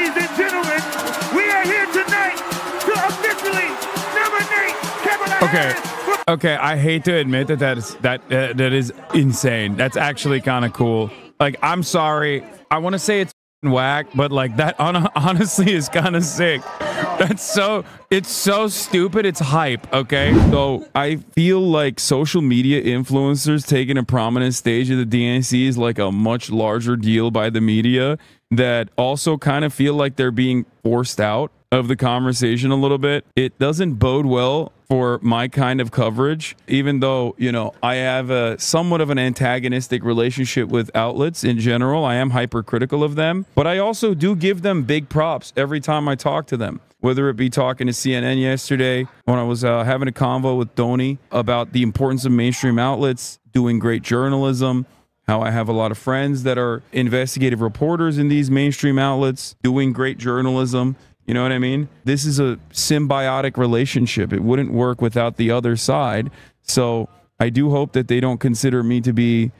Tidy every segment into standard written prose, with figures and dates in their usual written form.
Ladies and gentlemen, we are here tonight to officially nominate Kamala Harris. Okay, I hate to admit that is insane. That's actually kind of cool. Like, I'm sorry. I want to say it's whack, but like that honestly is kind of sick. It's so stupid. It's hype. Okay, so I feel like social media influencers taking a prominent stage at the DNC is like a much larger deal by the media that also kind of feel like they're being forced out of the conversation a little bit. It doesn't bode well for my kind of coverage, even though, you know, I have a somewhat of an antagonistic relationship with outlets in general. I am hypercritical of them, but I also do give them big props every time I talk to them, whether it be talking to CNN yesterday when I was having a convo with Dhoni about the importance of mainstream outlets doing great journalism, how I have a lot of friends that are investigative reporters in these mainstream outlets doing great journalism. You know what I mean? This is a symbiotic relationship. It wouldn't work without the other side. So I do hope that they don't consider me to be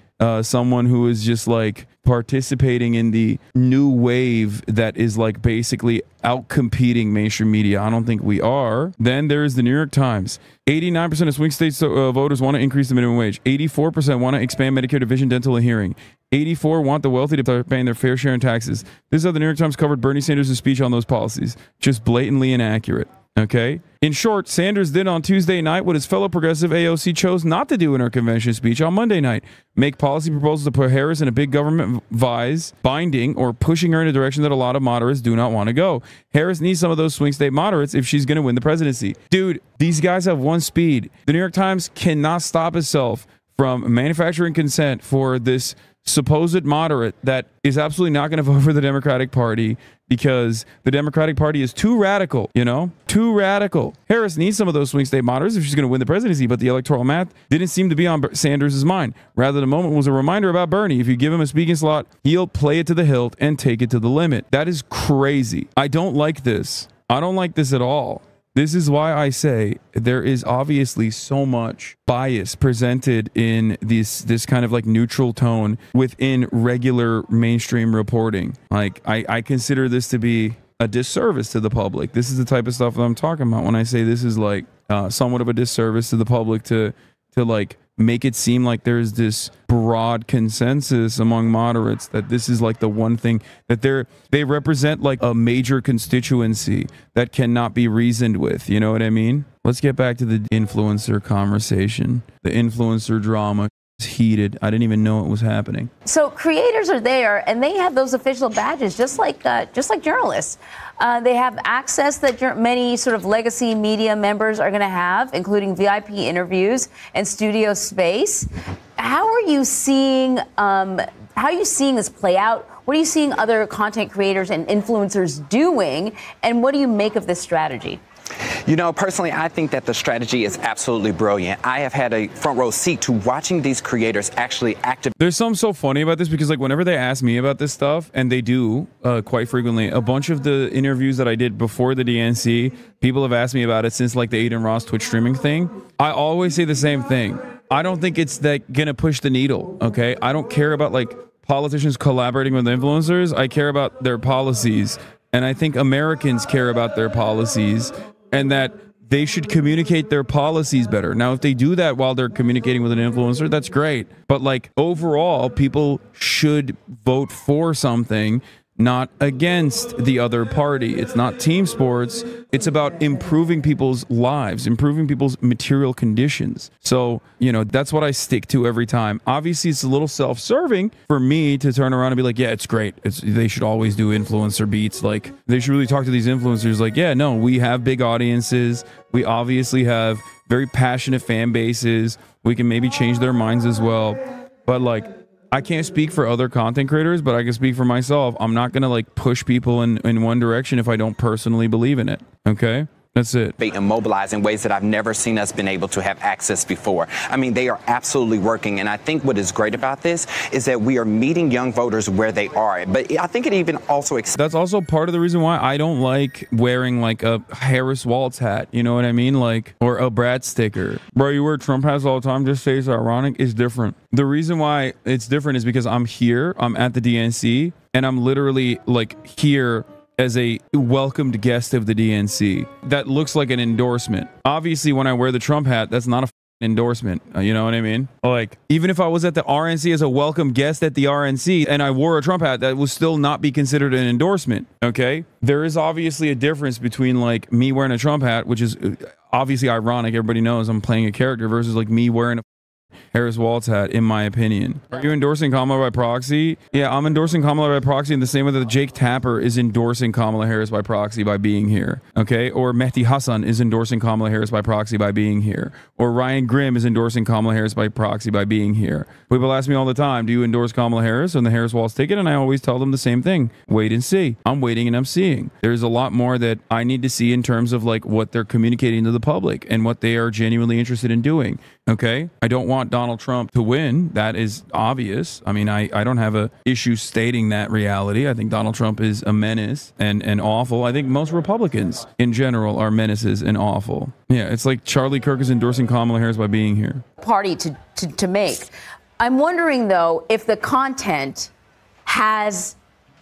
someone who is just like participating in the new wave that is like basically out-competing mainstream media. I don't think we are. Then there's the New York Times. 89% of swing states voters want to increase the minimum wage. 84% want to expand Medicare to vision, dental, and hearing. 84 want the wealthy to start paying their fair share in taxes. This is how the New York Times covered Bernie Sanders' speech on those policies. Just blatantly inaccurate. Okay? In short, Sanders did on Tuesday night what his fellow progressive AOC chose not to do in her convention speech on Monday night. Make policy proposals to put Harris in a big government vise, binding or pushing her in a direction that a lot of moderates do not want to go. Harris needs some of those swing state moderates if she's going to win the presidency. Dude, these guys have one speed. The New York Times cannot stop itself from manufacturing consent for this supposed moderate that is absolutely not going to vote for the Democratic Party because the Democratic Party is too radical, you know, too radical. Harris needs some of those swing state moderates if she's going to win the presidency, but the electoral math didn't seem to be on Sanders' mind. Rather, the moment was a reminder about Bernie. If you give him a speaking slot, he'll play it to the hilt and take it to the limit. That is crazy. I don't like this. I don't like this at all. This is why I say there is obviously so much bias presented in this kind of like neutral tone within regular mainstream reporting. Like I consider this to be a disservice to the public. This is the type of stuff that I'm talking about when I say this is like somewhat of a disservice to the public to like make it seem like there's this broad consensus among moderates that this is like the one thing that they represent like a major constituency that cannot be reasoned with. You know what I mean? Let's get back to the influencer conversation. The influencer drama is heated. I didn't even know it was happening. So creators are there and they have those official badges just like journalists. They have access that many sort of legacy media members are going to have, including VIP interviews and studio space. How are you seeing this play out? What are you seeing other content creators and influencers doing? And what do you make of this strategy? You know, personally, I think that the strategy is absolutely brilliant. I have had a front row seat to watching these creators actually activate. There's something so funny about this because like whenever they ask me about this stuff, and they do quite frequently, a bunch of the interviews that I did before the DNC, people have asked me about it since like the Aiden Ross Twitch streaming thing. I always say the same thing. I don't think it's that gonna push the needle. Okay, I don't care about like politicians collaborating with influencers. I care about their policies, and I think Americans care about their policies. And that they should communicate their policies better. Now, if they do that while they're communicating with an influencer, that's great. But like overall, people should vote for something, not against the other party. It's not team sports. It's about improving people's lives, improving people's material conditions. So, you know, that's what I stick to every time. Obviously, it's a little self-serving for me to turn around and be like, yeah, it's great. They should always do influencer beats. Like, they should really talk to these influencers. Like, yeah, no, we have big audiences. We obviously have very passionate fan bases. We can maybe change their minds as well. But like, I can't speak for other content creators, but I can speak for myself. I'm not going to like push people in one direction if I don't personally believe in it. Okay? That's it. And mobilize in ways that I've never seen us been able to have access before. I mean, they are absolutely working. And I think what is great about this is that we are meeting young voters where they are. But I think it even also... That's also part of the reason why I don't like wearing like a Harris Waltz hat. You know what I mean? Like, or a Brad sticker. Bro, you wear Trump hats all the time. Just say it's ironic. It's different. The reason why it's different is because I'm here. I'm at the DNC. And I'm literally like here as a welcomed guest of the DNC. That looks like an endorsement. Obviously, when I wear the Trump hat, that's not a endorsement. You know what I mean? Like, even if I was at the RNC as a welcome guest at the RNC and I wore a Trump hat, that would still not be considered an endorsement. Okay? There is obviously a difference between like me wearing a Trump hat, which is obviously ironic. Everybody knows I'm playing a character, versus like me wearing a Harris Waltz hat, in my opinion. Are you endorsing Kamala by proxy? Yeah, I'm endorsing Kamala by proxy in the same way that Jake Tapper is endorsing Kamala Harris by proxy by being here. Okay? Or Mehdi Hassan is endorsing Kamala Harris by proxy by being here. Or Ryan Grimm is endorsing Kamala Harris by proxy by being here. People ask me all the time, do you endorse Kamala Harris on the Harris Waltz ticket? And I always tell them the same thing. Wait and see. I'm waiting and I'm seeing. There's a lot more that I need to see in terms of like what they're communicating to the public and what they are genuinely interested in doing. Okay? I don't want Donald Trump to win. That is obvious. I mean, I don't have a issue stating that reality. I think Donald Trump is a menace and awful. I think most Republicans in general are menaces and awful. Yeah, it's like Charlie Kirk is endorsing Kamala Harris by being here. Party to make. I'm wondering, though, if the content has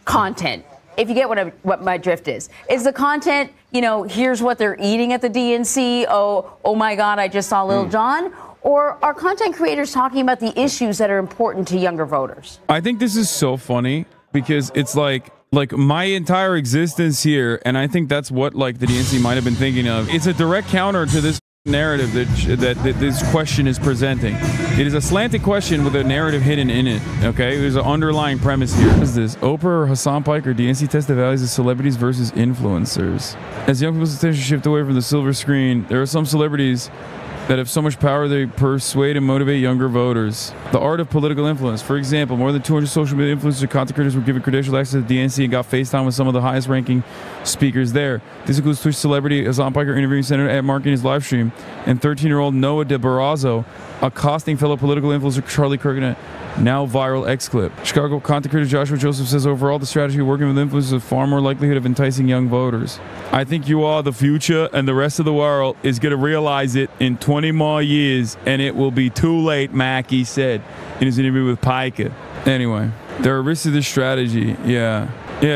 content. If you get what my drift is the content, you know, here's what they're eating at the DNC. Oh my God, I just saw Lil Jon. Or are content creators talking about the issues that are important to younger voters? I think this is so funny because it's like my entire existence here, and I think that's what like the DNC might have been thinking of. It's a direct counter to this narrative that this question is presenting. It is a slanted question with a narrative hidden in it. Okay, there's an underlying premise here. What is this? Oprah or Hassan Pike or DNC test the values of celebrities versus influencers. As young people's attention shift away from the silver screen, there are some celebrities that have so much power they persuade and motivate younger voters. The art of political influence. For example, more than 200 social media influencers and content creators were given credentialed access to the DNC and got FaceTime with some of the highest ranking speakers there. This includes Twitch celebrity Hassan Piker interviewing Senator Ed Markey in his live stream, and 13-year-old Noah de Barrazo accosting fellow political influencer Charlie Kirk in a now viral X clip. Chicago content creator Joshua Joseph says overall the strategy of working with influencers has far more likelihood of enticing young voters. I think you are the future, and the rest of the world is going to realize it in 20 more years, and it will be too late, Mackey said in his interview with Piker. Anyway, there are risks to this strategy. Yeah,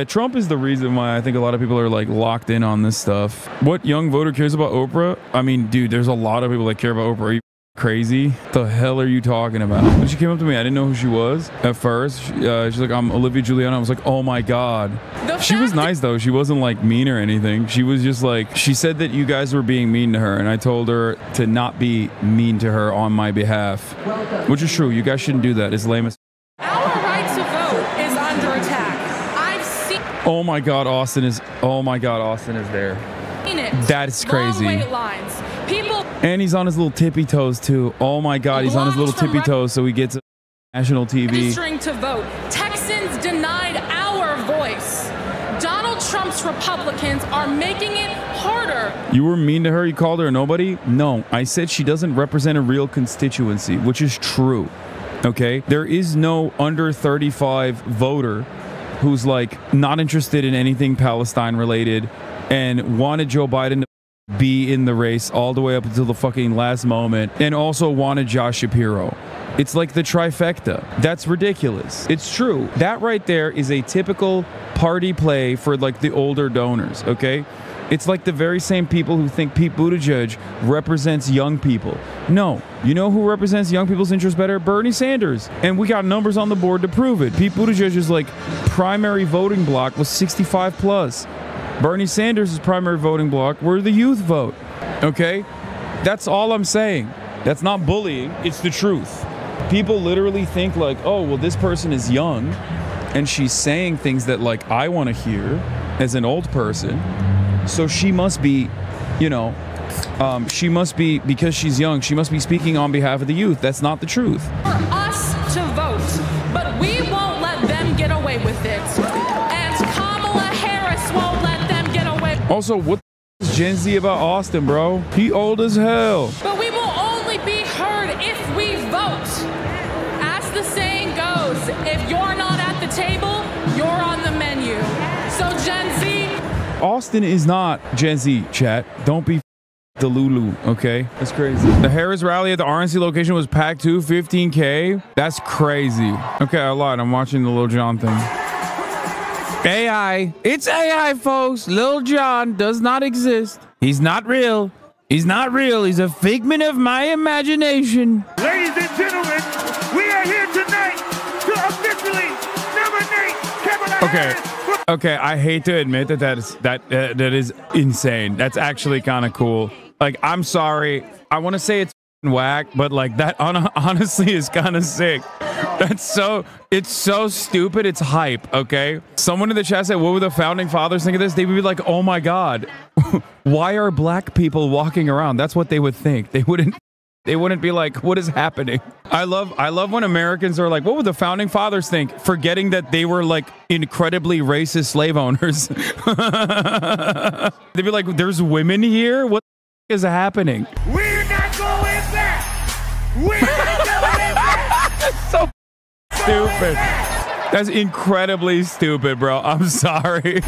Trump is the reason why I think a lot of people are like locked in on this stuff. What young voter cares about Oprah? I mean, dude, there's a lot of people that care about Oprah. Are you crazy? What the hell are you talking about? When she came up to me, I didn't know who she was at first. She's like, I'm Olivia Giuliano. I was like, oh my God. She was nice though. She wasn't like mean or anything. She was just like, she said that you guys were being mean to her, and I told her to not be mean to her on my behalf. Which is true. You guys shouldn't do that. It's lame as our right to vote is under attack. I've seen. Oh my God, Austin is there. That's crazy. Long wait lines. People. And he's on his little tippy toes too. Oh my God, he's on his little tippy toes so he gets national TV. Registering to vote. Texans denied our voice. Donald Trump's Republicans are making it harder. You were mean to her? You called her a nobody? No, I said she doesn't represent a real constituency, which is true. Okay? There is no under 35 voter who's like not interested in anything Palestine related and wanted Joe Biden to be in the race all the way up until the fucking last moment, and also wanted Josh Shapiro. It's like the trifecta. That's ridiculous. It's true. That right there is a typical party play for like the older donors, okay? It's like the very same people who think Pete Buttigieg represents young people. No. You know who represents young people's interests better? Bernie Sanders. And we got numbers on the board to prove it. Pete Buttigieg's like primary voting block was 65 plus. Bernie Sanders' primary voting block were the youth vote. Okay? That's all I'm saying. That's not bullying. It's the truth. People literally think like, oh, well, this person is young and she's saying things that like I want to hear as an old person. So she must be, you know, she must be, because she's young, she must be speaking on behalf of the youth. That's not the truth. For us to vote, but we won't let them get away with it. And Kamala Harris won't let them get away. Also, what is Gen Z about Austin, bro? He old as hell. But we will only be heard if we vote. As the saying goes, if you're not at the table, you're on the menu. So Gen Z. Austin is not Gen Z, chat. Don't be the Lulu, okay? That's crazy. The Harris rally at the RNC location was packed too, 15K. That's crazy. Okay, I lied. I'm watching the Lil Jon thing. AI. It's AI, folks. Lil Jon does not exist. He's not real. He's not real. He's a figment of my imagination. Ladies and gentlemen, we are here tonight to officially nominate Kamala Harris. Okay, I hate to admit that is insane. That's actually kind of cool. Like, I'm sorry. I want to say it's whack, but like that honestly is kind of sick. It's so stupid. It's hype. Okay. Someone in the chat said, what would the founding fathers think of this? They would be like, oh my God, why are black people walking around? That's what they would think. They wouldn't be like, what is happening? I love when Americans are like, what would the founding fathers think? Forgetting that they were like incredibly racist slave owners. They'd be like, there's women here? What is happening? We're not going back. We're not going back. That's so stupid. That's incredibly stupid, bro. I'm sorry.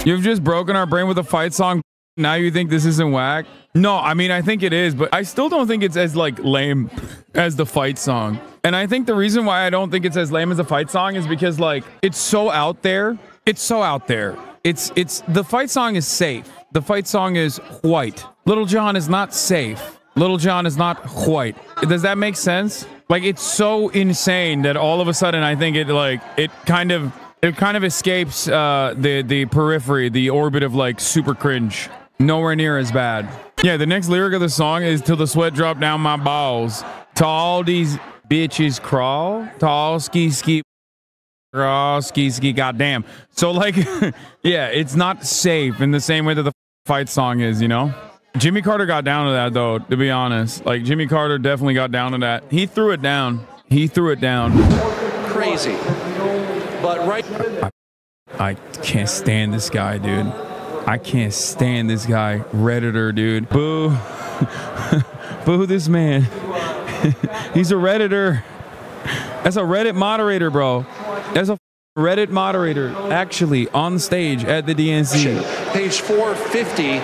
You've just broken our brain with a fight song. Now you think this isn't whack? No, I mean, I think it is, but I still don't think it's as like lame as the fight song. And I think the reason why I don't think it's as lame as a fight song is because like it's so out there. It's so out there. It's the fight song is safe. The fight song is white. Lil Jon is not safe. Lil Jon is not white. Does that make sense? Like, it's so insane that all of a sudden I think it kind of escapes the periphery, the orbit of like super cringe. Nowhere near as bad. Yeah, the next lyric of the song is till the sweat drop down my balls. To all these bitches crawl. To all ski crawl, ski goddamn. So like, yeah, it's not safe in the same way that the fight song is, you know? Jimmy Carter got down to that though, to be honest. Like, Jimmy Carter definitely got down to that. He threw it down. He threw it down. Crazy. But right. I can't stand this guy, dude. I can't stand this guy. Redditor, dude. Boo. Boo this man. He's a Redditor. That's a Reddit moderator, bro. That's a Reddit moderator, actually, on stage at the DNC. Page 450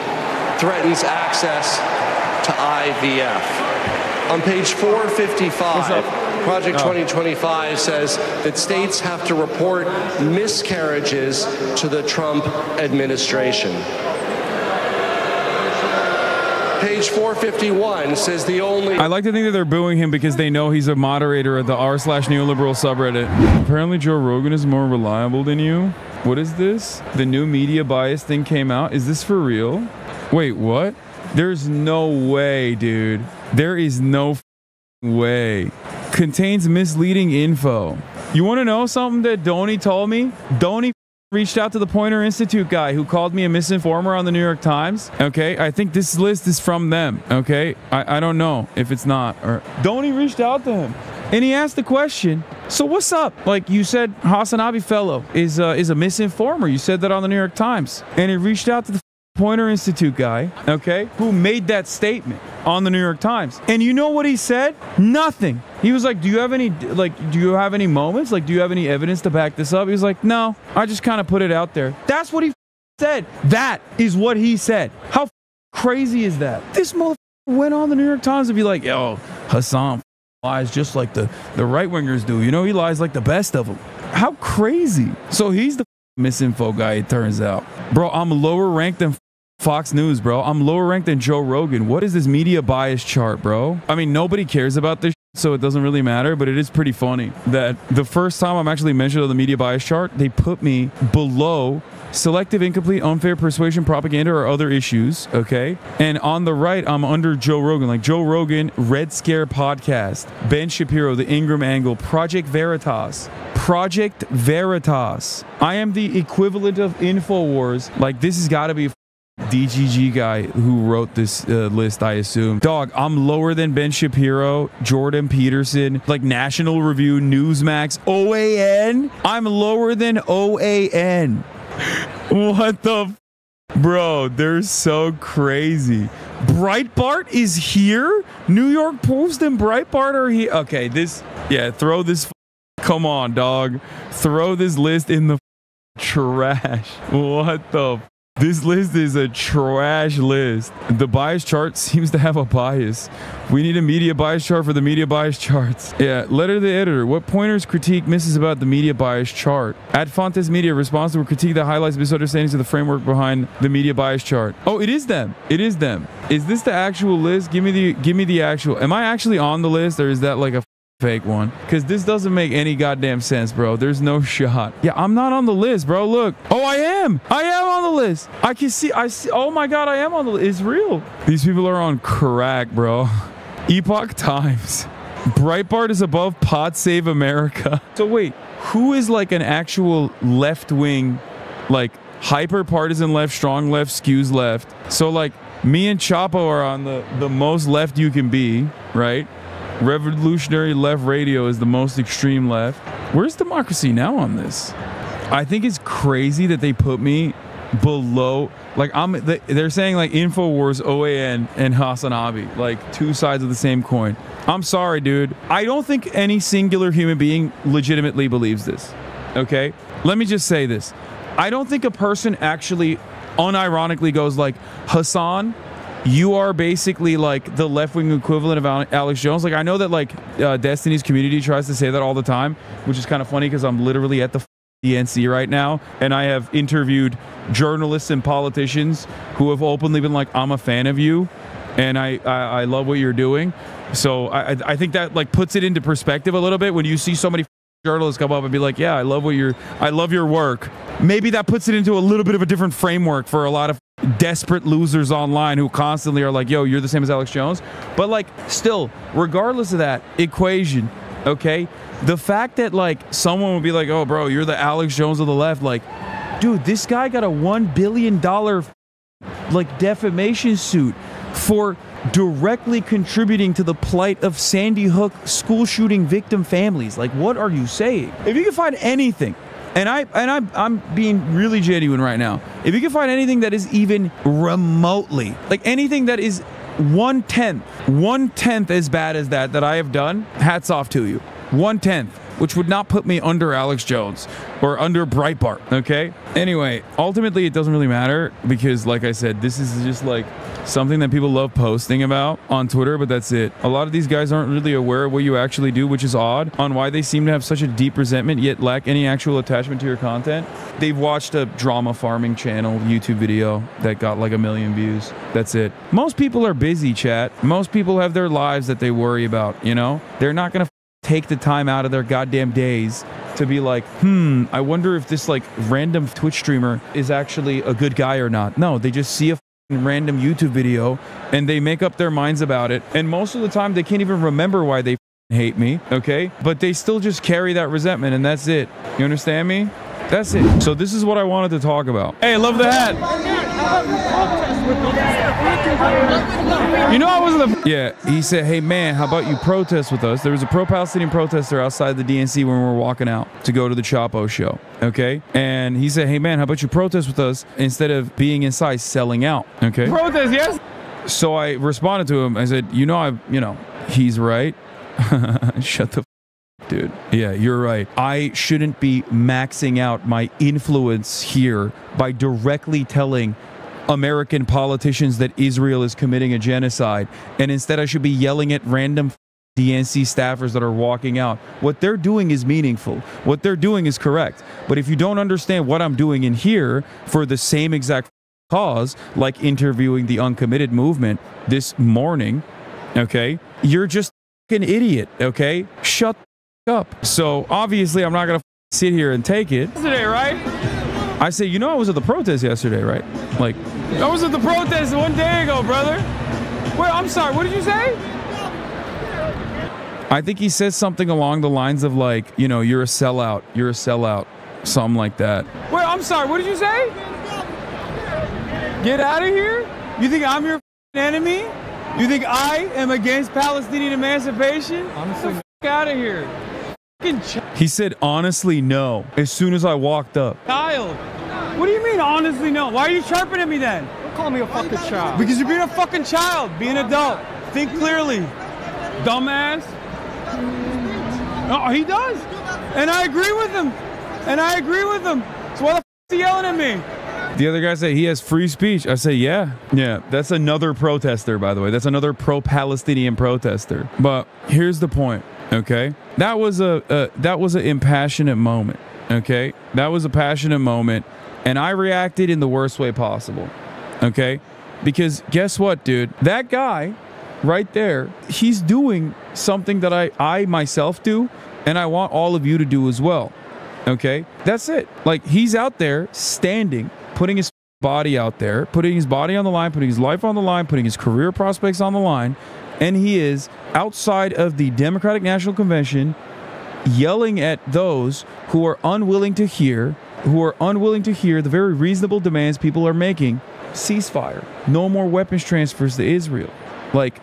threatens access to IVF. On page 455, Project 2025 says that states have to report miscarriages to the Trump administration. Page 451 says the only... I like to think that they're booing him because they know he's a moderator of the r/neoliberal subreddit. Apparently Joe Rogan is more reliable than you. What is this? The new media bias thing came out. Is this for real? Wait, what? There's no way, dude. There is no way. Contains misleading info. You want to know something that Donnie told me? Donnie reached out to the Poynter Institute guy who called me a misinformer on the New York Times. Okay, I think this list is from them. Okay, I don't know if it's not. Or Donnie reached out to him and he asked the question, so what's up? Like, you said HasanAbi fellow is a misinformer. You said that on the New York Times. And he reached out to the Poynter Institute guy, okay, who made that statement on the New York Times. And you know what he said? Nothing. He was like, do you have any moments? Like, do you have any evidence to back this up? He was like, no, I just kind of put it out there. That's what he said. That is what he said. How crazy is that? This motherfucker went on the New York Times to be like, yo, Hasan lies just like the right-wingers do. You know, he lies like the best of them. How crazy. So he's the misinfo guy, it turns out. Bro, I'm lower ranked than Fox News, bro. I'm lower ranked than Joe Rogan. What is this media bias chart, bro? I mean, nobody cares about this, so it doesn't really matter, but it is pretty funny that the first time I'm actually mentioned on the media bias chart, they put me below selective, incomplete, unfair persuasion, propaganda, or other issues, okay? And on the right, I'm under Joe Rogan, like Joe Rogan, Red Scare Podcast, Ben Shapiro, The Ingram Angle, Project Veritas. Project Veritas. I am the equivalent of InfoWars. Like, this has got to be a DGG guy who wrote this list, I assume. Dog, I'm lower than Ben Shapiro, Jordan Peterson, like National Review, Newsmax, OAN. I'm lower than OAN. What the bro, they're so crazy. Breitbart is here? New York Post and Breitbart are here? Okay, throw this. Come on, dog. Throw this list in the trash. What the This list is a trash list. The bias chart seems to have a bias. We need a media bias chart for the media bias charts. Yeah, letter to the editor. What pointers critique misses about the media bias chart? At Fontes Media responds to a critique that highlights misunderstandings of the framework behind the media bias chart. Oh, it is them. It is them. Is this the actual list? Give me the actual. Am I actually on the list, or is that like a fake one? Because this doesn't make any goddamn sense, bro. There's no shot. Yeah, I'm not on the list, bro. Look. Oh, I am on the list. I see. Oh my god, I am on the list. It's real. These people are on crack, bro. Epoch Times. Breitbart is above Pod Save America. So wait, who is like an actual left-wing, like hyper partisan left, strong left, skews left? So like me and Chapo are on the most left you can be, right? Revolutionary Left Radio is the most extreme left. Where's Democracy Now! On this? I think it's crazy that they put me below, like they're saying like InfoWars, OAN, and HasanAbi, like two sides of the same coin. I'm sorry, dude. I don't think any singular human being legitimately believes this, okay? Let me just say this. I don't think a person actually unironically goes like, Hasan, you are basically like the left-wing equivalent of Alex Jones. Like, I know that like Destiny's community tries to say that all the time, which is kind of funny because I'm literally at the DNC right now, and I have interviewed journalists and politicians who have openly been like, I'm a fan of you, and I love what you're doing. So I think that like puts it into perspective a little bit when you see so many journalists come up and be like, yeah, I love your work. Maybe that puts it into a little bit of a different framework for a lot of desperate losers online who constantly are like, yo, you're the same as Alex Jones. But like, still, regardless of that equation, okay, the fact that like someone would be like, oh bro, you're the Alex Jones of the left, like, dude, this guy got a $1 billion like defamation suit for directly contributing to the plight of Sandy Hook school shooting victim families. Like, what are you saying? If you can find anything, and I'm being really genuine right now, if you can find anything that is even remotely, like anything that is one-tenth as bad as that I have done, hats off to you. 1/10, which would not put me under Alex Jones or under Breitbart, okay? Anyway, ultimately it doesn't really matter because, like I said, this is just like something that people love posting about on Twitter, but that's it. A lot of these guys aren't really aware of what you actually do, which is odd, on why they seem to have such a deep resentment yet lack any actual attachment to your content. They've watched a drama farming channel YouTube video that got like 1 million views. That's it. Most people are busy, chat. Most people have their lives that they worry about, you know? They're not gonna take the time out of their goddamn days to be like, I wonder if this like random Twitch streamer is actually a good guy or not. No, they just see a random YouTube video and they make up their minds about it. And most of the time they can't even remember why they hate me, okay? But they still just carry that resentment, and that's it. You understand me? That's it. So this is what I wanted to talk about. Hey, I love the hat. You know I wasn't the... Yeah, he said, hey man, how about you protest with us? There was a pro-Palestinian protester outside the DNC when we were walking out to go to the Chapo show, okay? And he said, hey man, how about you protest with us instead of being inside selling out, okay? Protest, yes? So I responded to him. I said, he's right. Shut the dude. Yeah, you're right. I shouldn't be maxing out my influence here by directly telling American politicians that Israel is committing a genocide, and instead I should be yelling at random DNC staffers that are walking out. What they're doing is meaningful. What they're doing is correct. But if you don't understand what I'm doing in here for the same exact cause, like interviewing the uncommitted movement this morning, okay, you're just an idiot, okay? Shut up. So obviously I'm not gonna sit here and take it. Yesterday, right? I say, I was at the protest yesterday, right? Like, I was at the protest 1 day ago, brother. Wait, I'm sorry, what did you say? I think he says something along the lines of like, you're a sellout, something like that. Wait, I'm sorry, what did you say? Get out of here? You think I'm your enemy? You think I am against Palestinian emancipation? Honestly, get the out of here. He said, honestly, no, as soon as I walked up. Child. What do you mean, honestly, no? Why are you chirping at me then? Don't call me a fucking child. Because you're being a fucking child. Be an adult. Think clearly. Dumbass. Oh, he does. And I agree with him. So why the f is he yelling at me? The other guy said he has free speech. I say, yeah. Yeah, that's another protester, by the way. That's another pro-Palestinian protester. But here's the point, okay? That was an impassionate moment, okay? That was a passionate moment, and I reacted in the worst way possible, okay? Because guess what, dude? That guy right there, he's doing something that I myself do, and I want all of you to do as well, okay? That's it. Like, he's out there standing, putting his body out there, putting his body on the line, putting his life on the line, putting his career prospects on the line, and he is outside of the Democratic National Convention yelling at those who are unwilling to hear the very reasonable demands people are making. Ceasefire, no more weapons transfers to Israel. Like,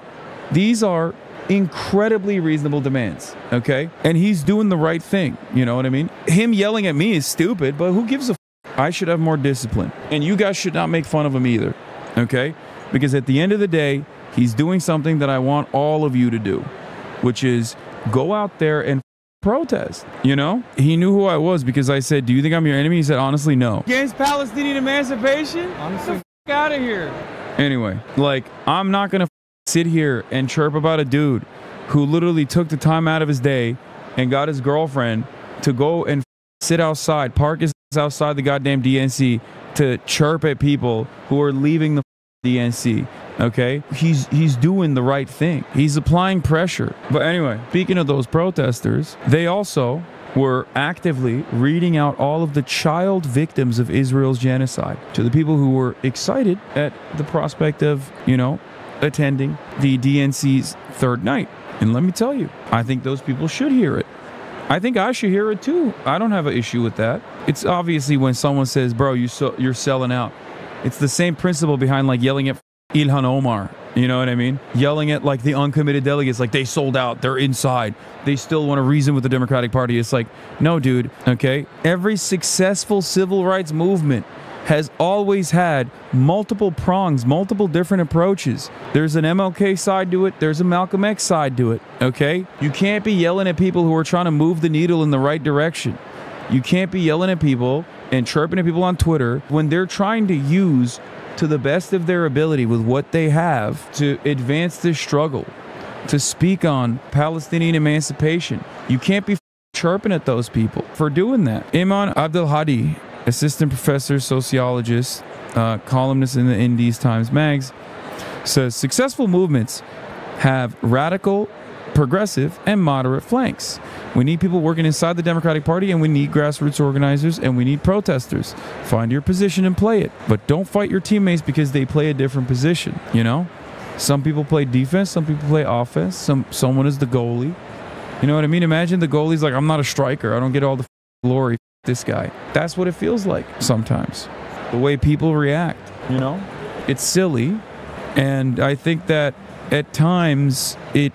these are incredibly reasonable demands, okay? And he's doing the right thing, you know what I mean? Him yelling at me is stupid, but who gives a I should have more discipline. And you guys should not make fun of him either, okay? Because at the end of the day, he's doing something that I want all of you to do, which is go out there and protest, you know? He knew who I was because I said, do you think I'm your enemy? He said, honestly, no. Against Palestinian emancipation? Honestly, out of here. Anyway, like, I'm not gonna sit here and chirp about a dude who literally took the time out of his day and got his girlfriend to go and sit outside, park his outside the goddamn DNC to chirp at people who are leaving the DNC, okay? He's doing the right thing. He's applying pressure. But anyway, speaking of those protesters, they also were actively reading out all of the child victims of Israel's genocide to the people who were excited at the prospect of, you know, attending the DNC's third night. And let me tell you, I think those people should hear it. I think I should hear it too. I don't have an issue with that. It's obviously when someone says, bro, you're selling out. It's the same principle behind like yelling at Ilhan Omar. You know what I mean? Yelling at like the uncommitted delegates, like they sold out, they're inside. They still want to reason with the Democratic Party. It's like, no, dude, okay? Every successful civil rights movement has always had multiple prongs, multiple different approaches. There's an MLK side to it. There's a Malcolm X side to it, okay? You can't be yelling at people who are trying to move the needle in the right direction. You can't be yelling at people and chirping at people on Twitter when they're trying to use to the best of their ability with what they have to advance this struggle, to speak on Palestinian emancipation. You can't be chirping at those people for doing that. Iman Abdelhadi, assistant professor, sociologist, columnist in the Indies Times Mags, says successful movements have radical, progressive, and moderate flanks. We need people working inside the Democratic Party, and we need grassroots organizers, and we need protesters. Find your position and play it, but don't fight your teammates because they play a different position, you know? Some people play defense, some people play offense, someone is the goalie. You know what I mean? Imagine the goalie's like, I'm not a striker, I don't get all the glory. This guy. That's what it feels like sometimes. The way people react, you know? It's silly, and I think that at times it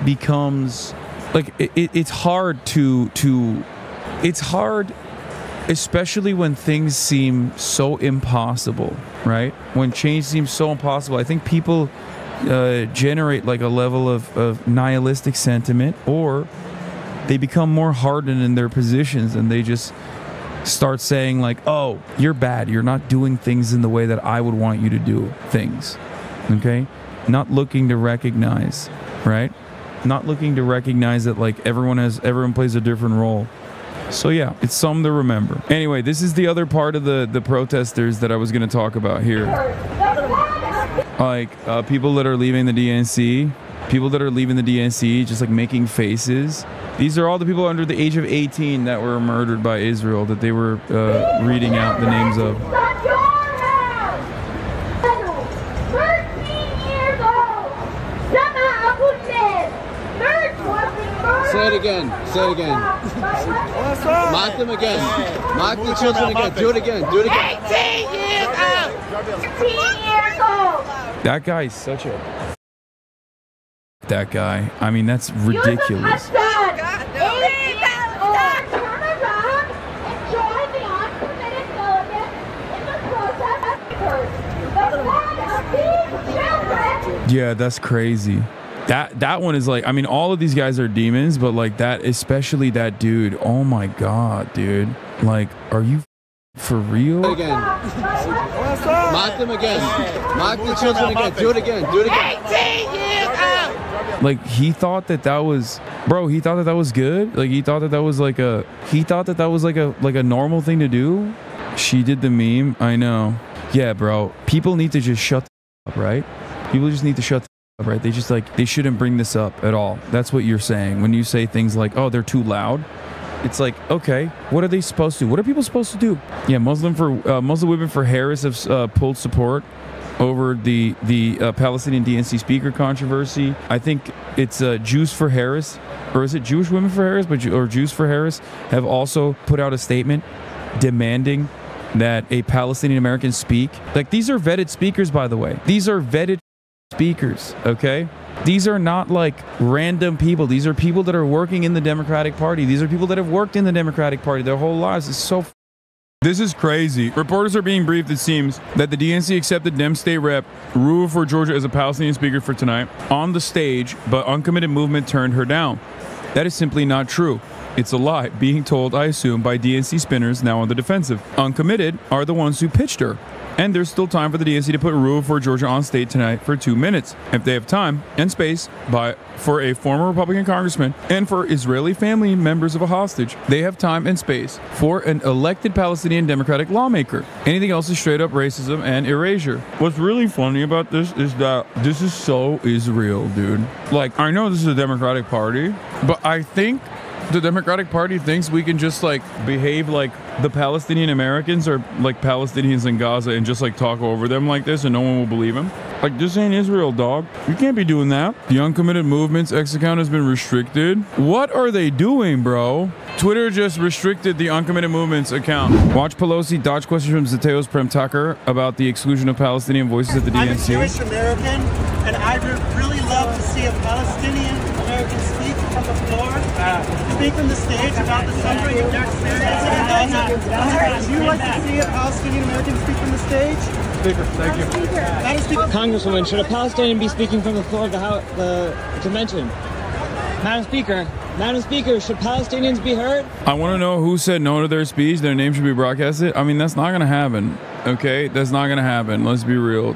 becomes like it's hard it's hard, especially when things seem so impossible, right? When change seems so impossible, I think people generate like a level of nihilistic sentiment, or they become more hardened in their positions and they just start saying like, oh, you're bad, you're not doing things in the way that I would want you to do things, okay? Not looking to recognize, right? Not looking to recognize that like everyone plays a different role. So yeah, it's something to remember. Anyway, this is the other part of the protesters that I was going to talk about here. Like people that are leaving the DNC, just like making faces. These are all the people under the age of 18 that were murdered by Israel that they were reading out the names of. Say it again. Mock them again. Mock the children again. Do it again. 18 years old. 18 years old. That guy is such a... That guy. I mean, that's ridiculous. Yeah, that's crazy. That one is like, I mean, all of these guys are demons, but like that, especially that dude. Oh my God, dude. Like, are you For real? Again. Mock them again. Mock the children again. Do it again. Do it again. 18 years out. Like, he thought that was, bro, he thought that was good. Like, he thought that was like a, like a normal thing to do. She did the meme. I know. Yeah, bro. People need to just shut the up, right? People just need to shut the up, right? They just like, they shouldn't bring this up at all. That's what you're saying. When you say things like, oh, they're too loud. It's like, okay, what are they supposed to do? What are people supposed to do? Yeah, Muslim Women for Harris have pulled support over the Palestinian DNC speaker controversy. I think it's Jews for Harris, or is it Jewish Women for Harris? Or Jews for Harris have also put out a statement demanding that a Palestinian American speak. Like, these are vetted speakers, by the way. These are vetted speakers, okay? These are not like random people. These are people that are working in the Democratic Party. These are people that have worked in the Democratic Party their whole lives. It's so This is crazy. Reporters are being briefed, it seems, that the DNC accepted Dem State Rep Rua for Georgia as a Palestinian speaker for tonight on the stage, but Uncommitted Movement turned her down. That is simply not true. It's a lie, being told, I assume, by DNC spinners now on the defensive. Uncommitted are the ones who pitched her. And there's still time for the DNC to put Rua for Georgia on stage tonight for 2 minutes. If they have time and space for a former Republican congressman and for Israeli family members of a hostage, they have time and space for an elected Palestinian Democratic lawmaker. Anything else is straight up racism and erasure. What's really funny about this is that this is so Israel, dude. Like, I know this is a Democratic Party, but I think the Democratic Party thinks we can just like behave like the Palestinian Americans are like Palestinians in Gaza and just like talk over them like this and no one will believe them. Like, this ain't Israel, dog. You can't be doing that. The Uncommitted Movement's X account has been restricted. What are they doing, bro? Twitter just restricted the Uncommitted Movement's account. Watch Pelosi dodge questions from Zateos Prem Tucker about the exclusion of Palestinian voices at the DNC. I'm a Jewish American, and I would really love to see a Palestinian American speak from the floor, speak from the stage about the suffering of their experience in Gaza. Would you like to see a Palestinian American speak from the stage? Speaker, thank you. Congresswoman, should a Palestinian be speaking from the floor of the convention? Madam Speaker, should Palestinians be heard? I want to know who said no to their speech. Their name should be broadcasted. I mean, that's not going to happen. Okay? That's not going to happen. Let's be real.